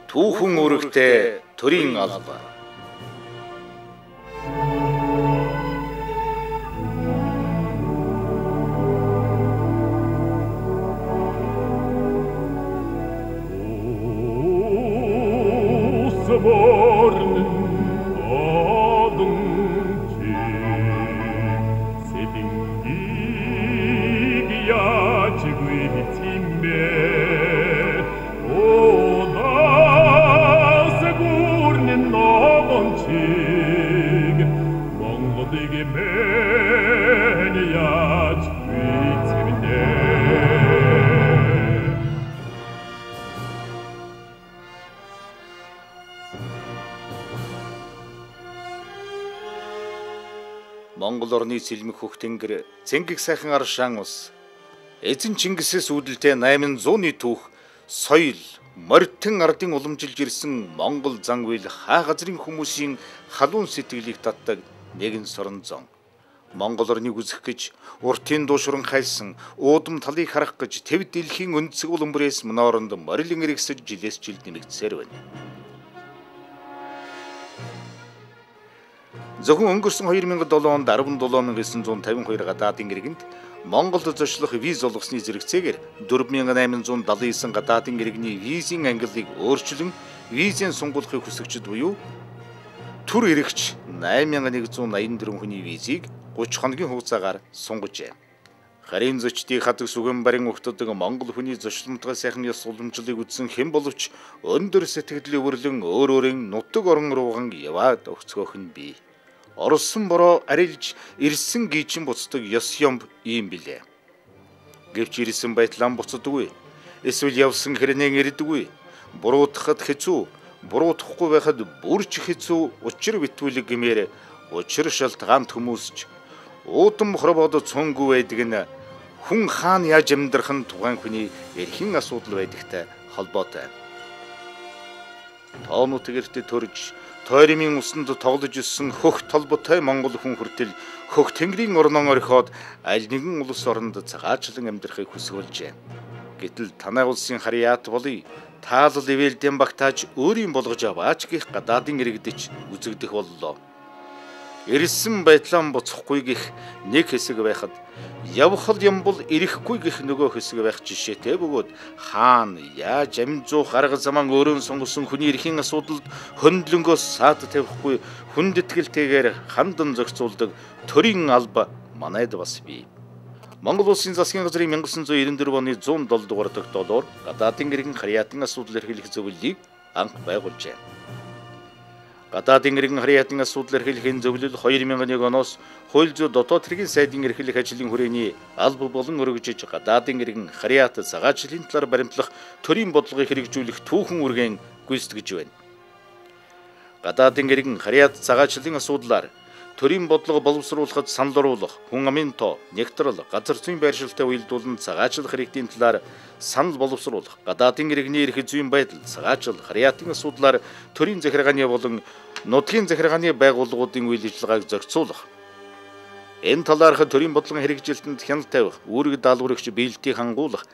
Түүхэн үүрэгтэй төрийн алба. Монгол орны сэлмэх хөх тэнгэр цэнгэг сайхан аршаан ус эзэн Чингисээс үүдэлтэй 800-ны түүх соёл морьтон ардын уламжилж ирсэн Монгол зан үйл хаа газрын хүмүүсийн халуун сэтгэлийг татдаг нэгэн сорон зон. Монгол орныг үзэх гэж уртын дуушран хайлсан уудам талыг харах гэж тэв дэлхийн өнцөг уламбрээс мөнөөрөнд морилон эргэсэж жилээс жилд нэмэгдсээр байна. Зөвхөн өнгөрсөн 2007 онд 17,952 гадаадын иргэнд Монголд зочлох виз олгосны зэрэгцээгээр 4,879 гадаадын иргэний визийн ангиллыг өөрчлөн визийн сунгуулахыг хүсэгчд буюу төр ирэгч 8,184 хүний визийг 30 хоногийн хугацаагаар сунгажээ. Харин зочдын хатаг сүгэн барин өгтөдөг Монгол хүний зочломтгой сайхан ёс уламжлалыг үзсэн хэн боловч өндөр сэтгэлийн өвөрлөн өөрийн нутаг орон рууган яваад өгцгөөх нь бий. Орсон бороо арилж ирсэн гийчин буцдаг ёс юм ийм билээ. Гэвч ирсэн байтлаа буцдаггүй. Эсвэл явсан хэрнээ ирдэггүй. Буруутахад хэцүү, буруутахгүй байхад бүрч хэцүү учир битүүлэг гэмээр учир шалтгаант хүмүүсч уудам хоробоод цонгүй байдаг нь хүн хаана яаж амьдрах нь тухайн хүний эрхийн асуудал байдагтай холбоотой. Тоонууд гэртээ төрж тойрмын усанд тоглож ирсэн хөх толботой монгол хүн хүртэл хөх тэнгэрийн орнон орхиод аль нэгэн улс оронд цагаачлан амьдрахыг хүсвэлжээ. Гэтэл танай улсын харьяат болъё. Таалал ивэлдэн багтааж өөрийн болгож аваач гих гадаадын иргэдэж үзэгдэх боллоо. Ирсэн байтлаа буцахгүй гих нэг хэсэг байхад явхал юм бол ирэхгүй гих нөгөө хэсэг байх жишээтэй бөгөөд хаана яаж амжуух арга замаа өөрөөн сонгосон хүний эрхийн асуудалд хөндлөнгөөс саад тавихгүй хүндэтгэлтэйгээр хандан зохицуулдаг төрийн алба манайд бас бий. Монгол улсын засгийн газрын 1994 оны 107 дугаар тогтоолоор гадаадын иргэн харьяатын асуудал эрхлэх зөвлөлийг анх байгуулжээ. Гадаадын иргэн харьяатын асуудал эрхлэхийн зөвлөл 2001 оноос хууль зүйн дотоод хэргийн сайдын эрхлэх ажлын хүрээний алба болон өргөжж гадаадын иргэн харьяат цагаачлалын талаар баримтлах төрийн бодлогыг хэрэгжүүлэх түүхэн үргэн гүйцэтгэж байна. Гадаадын иргэн харьяат цагаачлалын асуудлаар төрийн бодлого боловсруулахад санал оруулах, хүн амын тоо, нэгтрал, газар зүйн байршилтай уялдуулан цагаачлах хэрэгтийн талаар санал боловсруулах, гадаадын иргэний эрх зүйн байдал, цагаачлал, харьяатын асуудлаар төрийн захиргааны болон нутгийн захиргааны байгууллагуудын үйл ажиллагааг зохицуулах. Энэ талаарх төрийн бодлогын хэрэгжилтэнд хяналт тавих, үүрэг даалгаврагч биелэлтийг хангуулах,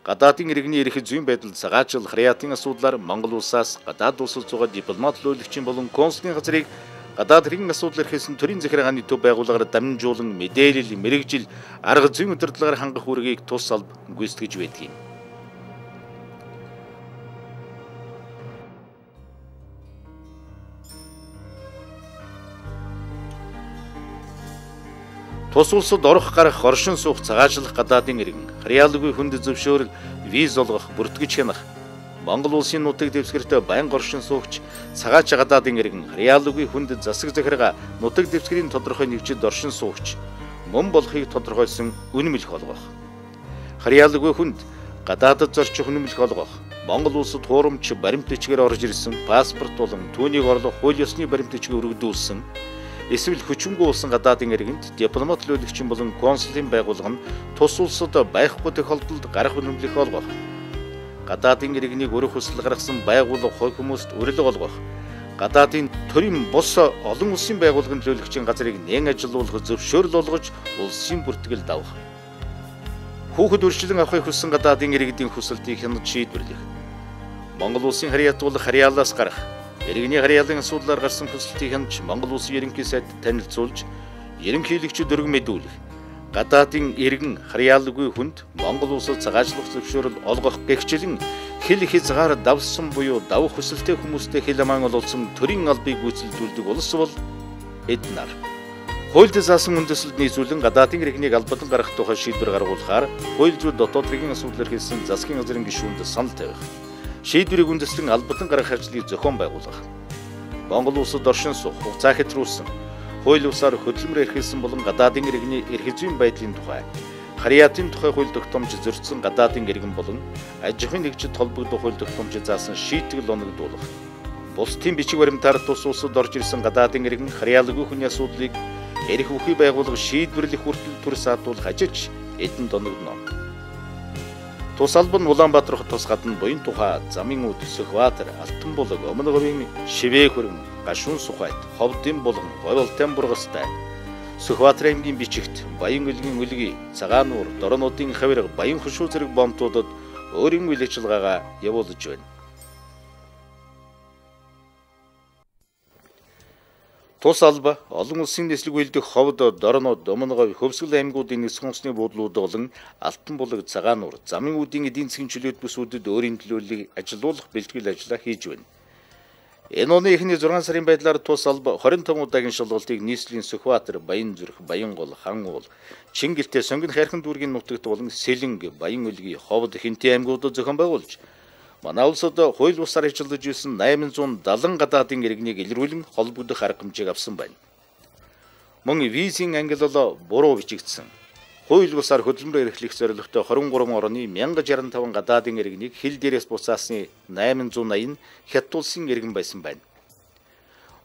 гадаадын иргэний эрх зүйн байдал, цагаачлал, харьяатын асуудлаар Монгол улсаас гадаад улсад зугаа дипломат төлөөлөгчийн болон консулын газрыг гадаад хэргийн асуудал эрхэлсэн төрийн захиргааны төв байгууллагаар дамжуулан мэдээлэл, мэрэгжил, арга зүйн удирдлагаар хангах үүргийг тус алба гүйцэтгэж байдаг юм. Тус улсад орох гарах, оршин суух, цагаачлах гадаадын иргэн, харьяалгүй хүнд зөвшөөрөл, виз олгох, бүртгэж хянах, Монгол улсын нутаг дэвсгэрт байнга оршин суугч, цагаач гадаадын иргэн, харьяалгүй хүнд засаг захиргаа, нутаг дэвсгэрийн тодорхой нэгжид оршин суугч, мөн болохыг тодорхойлсон үнэмлэх олгох. Харьяалгүй хүнд гадаадд зорчих үнэмлэх олгох, Монгол улсад хуурамч баримт бичгээр орж ирсэн паспорт болон түүнийг орлох хууль ёсны баримт бичгийг өргөдүүлсэн, эсвэл хүчингүй улсын гадаадын иргэнд дипломат төлөөлөгчийн болон консулын байгууллага нь тус улсад байхгүй тохиолдолд гарах үнэмлэх олгох. Гадаадын иргэнийг өрөх хүсэл гаргасан байгууллага хой хүмүүст урилга олгох. Гадаадын төрийн бус олон улсын байгууллагын төлөөлөгчийн газрыг нээн ажилуулах зөвшөөрөл олгож улсын бүртгэл давах. Хүүхэд үржилэн авахыг хүссэн гадаадын иргэдийн хүсэлтийг хянаж шийдвэрлэх. Монгол улсын харьяат бол харьяалаас гарах иргэний харьяалын асуудлаар гарсан хүсэлтийг хянаж Монгол улсын ерөнхий сайдд танилцуулж, ерөнхийлөгчид өргөн мэдүүлэх, гадаадын иргэн харьяалгүй хүнд Монгол улсад цагаачлах зөвшөөрөл олгох гэгчлэн хил хязгаар давсан буюу давах хүсэлтэй хүмүүстэй хил аман олсон төрийн албыг гүйцэлдүүлдэг улс бол эднэр. Хуульд заасан үндэслэлд нийцүүлэн гадаадын иргэнийг албадан гаргах тухай шийдвэр гаргуулахаар хууль зүйн дотоод хэргийн асуудлаар хийсэн засгийн газрын гишүүнд санал тавих. Шийдвэрийг үндэслэн албадан гаргах ажлыг зохион байгуулах. Монгол улсад оршин суух, хугацаа хэтрүүлсэн, хууль бусаар хөдөлмөр эрхэлсэн болон гадаадын иргэний эрх зүйн байдлын тухай, харьяатын тухай хууль тогтоомж зөрчсөн гадаадын иргэн болон аж ахуйн нэгжид холбогдох хууль тогтоомж заасан шийтгэл оногдуулах. Бусдын бичиг баримтаар тус улсад орж ирсэн гадаадын иргэн харьяалгүй хүний асуудлыг эрх үхий байгууллага шийдвэрлэх хүртэл төр саатуулах ажиж эдэнд оногдно. Тус алба нь Улаанбаатар хотоос гадна буян тухай, Замын үүд, Сүхбаатар, Алтан булаг, Өмнө говийн Шивээ хөрөн, Гашуун Сухайт, Ховдын булган, Говьолтын бургастай, Сүхбаатар аймгийн Бичигт, Баян үлгийн үлгий, Цагаан нуур, Доронуудын хавирга, Баян хушуу зэрэг бомтуудад өөрийн үйл ажиллагаагаа явуулж байна. Тус алба олон улсын нислэг үйлдэх Ховд, Доронууд, Өмнө говь, Хөвсгөл аймагуудын нисэх онцны буудлууд болон Алтан булаг, Цагаан нуур, Замын үүдийн эдийн засгийн чөлөөт бүсүүдэд өөрийн төлөөллийг ажилуулах бэлтгэл ажиллаа хийж байна. Энэ оны эхний 6 сарын байдлаар тус алба 25 удаагийн шалгалтыг нийслэлийн Сүхбаатар, Баян зүрх, Баянгол, Хан уул, Чингэлтэй, Сонгон хайрхан дүүргийн нутагт болон Сэлэнг, Баян үлгий, Ховд, Хинтээ аймагуудад зохион байгуулж, манай улсад хууль бусаар ажиллаж ирсэн 870 гадаадын иргэнийг илрүүлэн холбогдох арга хэмжээг авсан байна. Мөн визийн ангиллал буруу бичигдсэн. Хууль бусаар хөдөлмөр эрхлэх зорилготой 23 орны 1065 гадаадын иргэнийг хил дээрээс буцаасны 880 нь хятадулсын иргэн байсан байна.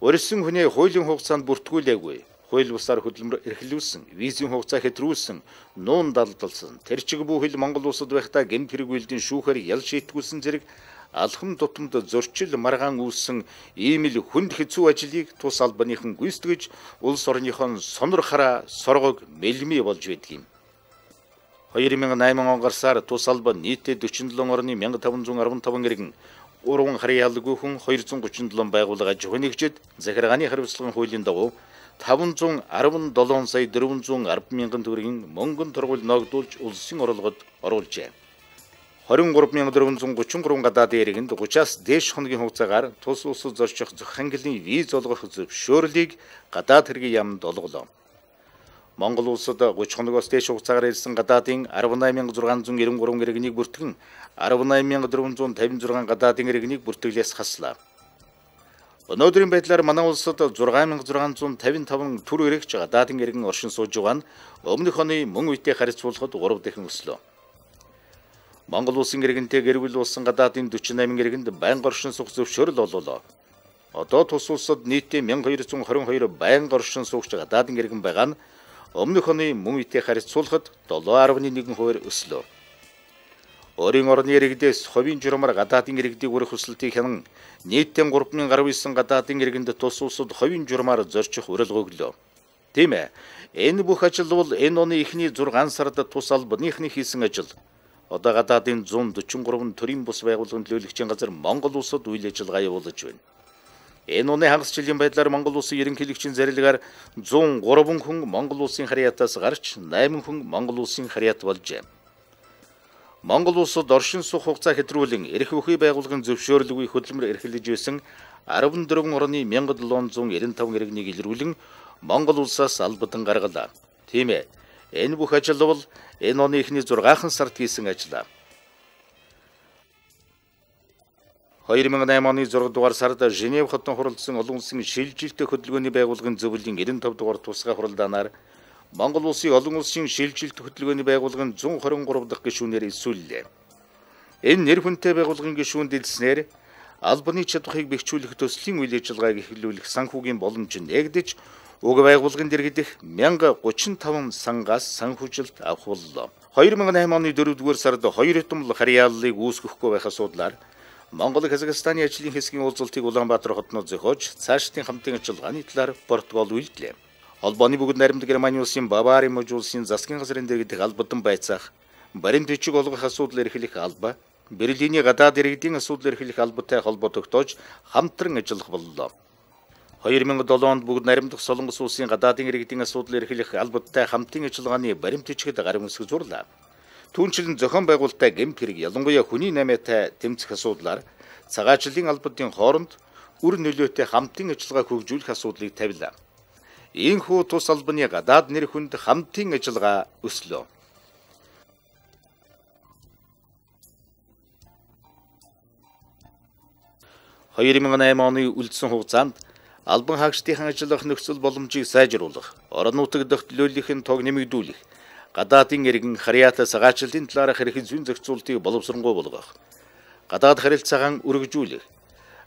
Өрсөн хүний хуулийн хугацаанд бүртгүүлээгүй, хууль бусаар хөдөлмөр эрхлүүлсэн, визийн хугацаа хэтрүүлсэн, нуун далдалсан, тэрчиг бүхэл Монгол улсад байхдаа гэмт хэрэг үйлдэн шүүхээр ял шийтгүүлсэн зэрэг алхам тутамд зөрчил маргаан үүссэн ийм л хүнд хэцүү ажлыг тус албаныхан гүйцэтгэж улс орныхон сонор хараа соргог мэлми болж байдаг юм. 2008 он гарсаар тус алба нийтдээ 47 орны 1515 иргэн, 3 харьяалгүй хүн, 237 байгууллага аж ахуйн нэгжид захиргааны хариуцлагын хуулийн дагуу 517 сая 410 мянган төгрөгийн мөнгөн тургуул ногдуулж улсын орлогод оруулжээ. 23433 гадаадын иргэнд 30-аас дээш хоногийн хугацаагаар тус улсад зорчих зөх ангиллын виз олгох зөвшөөрлийг гадаад хэргийн яамд олголоо. Монгол улсад 30 хоногоос дээш хугацаагаар ирсэн гадаадын 18693 иргэнийг бүртгэн 18456 гадаадын иргэнийг бүртгэлээс хаслаа. Өнөөдрийн байдлаар манай улсад 6655 төр иргэж гадаадын иргэн оршин сууж байгаа нь өмнөх оны мөн үетэй харьцуулахад 3 дахин өслөө. Монгол улсын иргэнтэй гэр бүл болсон гадаадын 48 иргэнд байнга оршин суух зөвшөөрөл олголоо. Одоо тус улсад нийтдээ 1222 байнга оршин суугч гадаадын иргэн байгаа нь өмнөх оны мөн үетэй харьцуулахад 7.1% өслөө. Өөрийн орны иргэдээс хувийн журмаар гадаадын иргэдийг өрөх хүсэлтийг хянан нийтдээ 3019 гадаадын иргэнд тус улсад хувийн журмаар зорчих урилга өглөө. Тийм ээ. Энэ бүх ажил бол энэ оны эхний 6 сард тус албаныхны хийсэн ажил. Одоо гадаадын 143 төрийн бус байгууллагын төлөөлөгчийн газар Монгол улсад үйл ажиллагаа явуулж байна. Энэ оны хагас жилийн байдлаар Монгол улсын ерөнхийлөгчийн зарилгаар 103 хүн Монгол улсын харьяатаас гарч 8 хүн Монгол улсын харьяат болжээ. Монгол улсад оршин суух хугацаа хэтрүүлэн эрх үхий байгууллагын зөвшөөрлгүй хөдөлмөр эрхлэж байсан 14 орны 1795 иргэнийг илрүүлэн Монгол улсаас албадан гаргалаа. Тийм ээ. Энэ бүх ажил бол энэ оны эхний 6 сард хийсэн ажил. 2008 оны 6 дугаар сард Женев хотод хуралдсан олон улсын шилжилттэй хөдөлгөөний байгууллагын зөвлөлийн 95 дугаар тусгай хуралдаанаар Монгол улсын олон улсын шилжилт хөдөлгөөний байгууллагын 123 дахь гишүүнээр эсвэллээ. Энэ нэр хүнтэй байгууллагын гишүүнд дэлснээр албаны чадварыг бэхжүүлэх төслийн үйл ажиллагааг эхлүүлэх санхүүгийн боломж нэгдэж уг байгууллагын дэргэдэх 1035 сангаас санхүүжилт авах боллоо. 2008 оны 4 дугаар сард хоёр томл харьяаллыг үүсгэхгүй байх асуудлаар Монгол Казахстаны ажлын хэсгийн уулзалтыг Улаанбаатар хотноо зохиож цаашдын хамтын ажиллагааны талаар протокол үйлдлээ. Холбооны бүгд найрамд Германы улсын Бавари мужи улсын засгийн газрын дэргэдэх албадан байцаах баримт бичиг олгох асуудал эрхлэх алба, Берлиний гадаад иргэдийн асуудал эрхлэх албатай холбоо тогтоож хамтран ажиллах боллоо. 2007 онд бүгд наримдах Солонгос улсын гадаадын иргэдийн асуудал эрхлэх албатай хамтын ажиллагааны баримт бичгэд гарын үсэг зурлаа. Түүнчлэн зохион байгуулалттай гэмт хэрэг ялангуяа хүний намаатай тэмцэх асуудлаар цагаачлалын албадын хооронд үр нөлөөтэй хамтын ажиллагаа хөгжүүлэх асуудлыг тавилаа. Ийхүү тус албаны гадаад нэр хүнд хамтын ажиллагаа өслөө. – 2008 оны үлдсэн хугацаанд албан хаагчдын ажиллах нөхцөл боломжийг сайжруулах, орон нутаг дахь төлөөллийн тог нэмэгдүүлэх, гадаадын иргэн харьяатай цагаачлалын талаарх хэрхэн зүйн зохицуултыг боловсронгуй болгох, гадаад харилцаагаа өргөжүүлэх,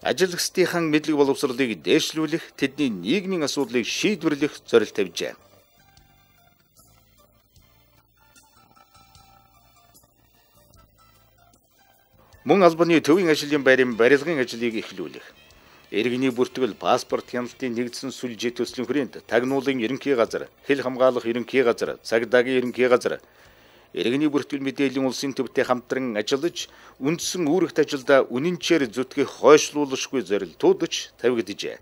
ажилчдын мэдлэг боловсролыг дээшлүүлэх, тэдний нийгмийн асуудлыг шийдвэрлэх зорилт тавьжээ. Мөн албаны төвийн ажлын байрын барилгын ажлыг эхлүүлэх, иргэний бүртгэл, паспорт хяналтын нэгдсэн сүлжээ төслийн хүрээнд тагнуулын ерөнхий газар, хэл хамгаалах ерөнхий газар, цагдаагийн ерөнхий газар, иргэний бүртгэл мэдээллийн улсын төвтэй хамтран ажиллаж, үндсэн үүрэгт ажилдаа үнэнчээр зүтгэх хойшлуулшгүй зорилтуудч тавигджээ.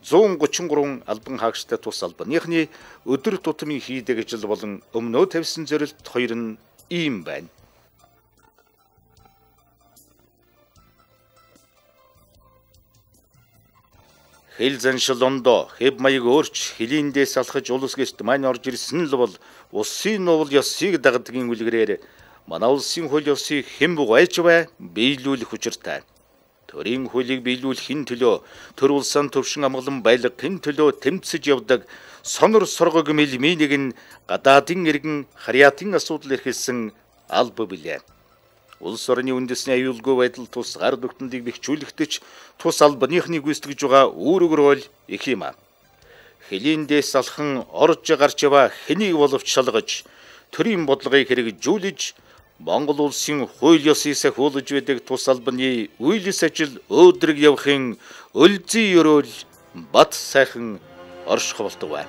133 албан хаагчтай тус албаныхны өдөр тутмын хийдэг ажил болон өмнөө тавьсан зорилт хоёр нь ийм байна. Хэл заншил ондоо, хэв маяг өөрч, хэлийн дээс алхаж улс гэрт мань орж ирсэн л бол улсын нуул ёсыг дагдгийн үлгэрээр манай улсын хууль ёсыг хэн бугайч бай биелүүлэх учиртай. Төрийн хуулийг биелүүлэх хэн төлөө, төр улсaan төвшин амгалан байлга хэн төлөө тэмцэж явдаг сонор соргог мэлмийн нэг нь гадаадын иргэн харьяатын асуудал эрхэлсэн алба билээ. Улс орны үндэсний аюулгүй байдал тус гар дүгтнэлийг бэхжүүлэхдээ тус албаныхны гүйцэтгэж байгаа үүрэг роль их юм. Хэлийн дээс алхан орж гарч яваа хэнийг боловч шалгаж, төрийн бодлогыг хэрэгжүүлж, Монгол улсын хууль ёсыг сахиулж байдаг тус албаны үйлс ажил өөдрөг явахын өлзий өрөөл бат сайхан орших болдог бай.